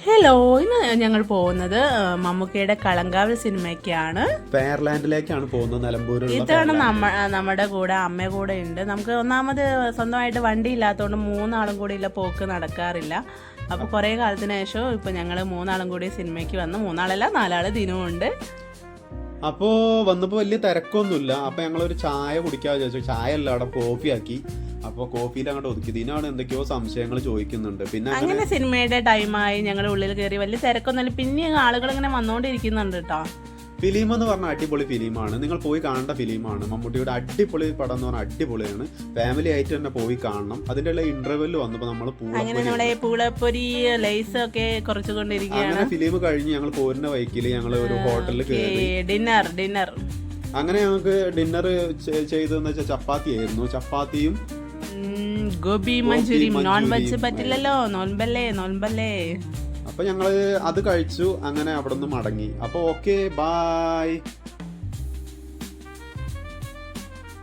Hello, ഇന്ന് ഞങ്ങൾ പോകുന്നത് മമ്മൂക്കയുടെ കളങ്കാവൽ സിനിമയ്ക്കാണ്. ഫെയർലാൻഡിലേക്കാണ് പോകുന്നത്. നിലമ്പൂരിലുള്ള ഇതാണ് നമ്മുടെ കൂടെ അമ്മ കൂടെ ഉണ്ട്. നമുക്ക് ഒന്നാമത് സ്വന്തമായിട്ട് വണ്ടി ഇല്ലാത്തതുകൊണ്ട് മൂന്നാളും കൂടി ഇല്ല പോക്ക് നടക്കാറില്ല. അപ്പോൾ കുറേ കാലത്തിന് ശേഷം ഇപ്പം ഞങ്ങൾ മൂന്നാളും കൂടി സിനിമയ്ക്ക് വന്ന്, മൂന്നാളല്ല 4 ആള് ദിനമുണ്ട്. അപ്പോൾ വന്നപ്പോൾ വലിയ തിരക്കൊന്നുമില്ല. അപ്പോൾ ഞങ്ങളൊരു ചായ കുടിക്കാമെന്ന് ചോദിച്ചു. ചായ അല്ല, അവിടെ കോഫി ആക്കി. അപ്പോൾ കോഫിയിൽ അങ്ങോട്ട് ഒതുക്കി. ഇതിനാണ് എന്തൊക്കെയോ സംശയങ്ങൾ ചോദിക്കുന്നുണ്ട്. പിന്നെ അങ്ങനെ സിനിമയുടെ ടൈമായി ഞങ്ങൾ ഉള്ളിൽ കയറി. വലിയ തിരക്കൊന്നുമില്ല. പിന്നെ ആളുകൾ ഇങ്ങനെ വന്നുകൊണ്ടിരിക്കുന്നുണ്ട് കേട്ടോ. ഫിലിം എന്ന് പറഞ്ഞാൽ അടിപൊളി ഫിലിമാണ്. നിങ്ങൾ പോയി കാണേണ്ട ഫിലിമാണ്. മമ്മൂട്ടിയുടെ അടിപൊളി പടം എന്ന് പറഞ്ഞാൽ അടിപൊളിയാണ്. ഫാമിലി ആയിട്ട് തന്നെ പോയി കാണണം. അതിൻ്റെ ഉള്ള ഇന്റർവെല്ലിൽ വന്നപ്പോൾ നമ്മൾ അങ്ങനെ നമ്മുടെ പൂളപ്പൊരി ലൈസ് ഒക്കെ കുറച്ചുകൊണ്ടിരിക്കുകയാണ്. അങ്ങനെ ഫിലിം കഴിഞ്ഞ് ഞങ്ങൾ പോരുന്ന വൈക്കിൽ ഞങ്ങൾ ഒരു ഹോട്ടലിൽ കയറി ഡിന്നർ അങ്ങനെ ഞങ്ങൾക്ക് ഡിന്നർ ചെയ്തതെന്ന് വെച്ചാൽ ചപ്പാത്തി ആയിരുന്നു. ചപ്പാത്തിയും ഗോബി മഞ്ചൂരിയും. നോൺ വെജ് പറ്റില്ലല്ലോ, നോൻപല്ലേ. അപ്പൊ ഞങ്ങള് അത് കഴിച്ചു. അങ്ങനെ അവിടെ നിന്ന് മടങ്ങി. അപ്പൊ ഓക്കെ, ബൈ.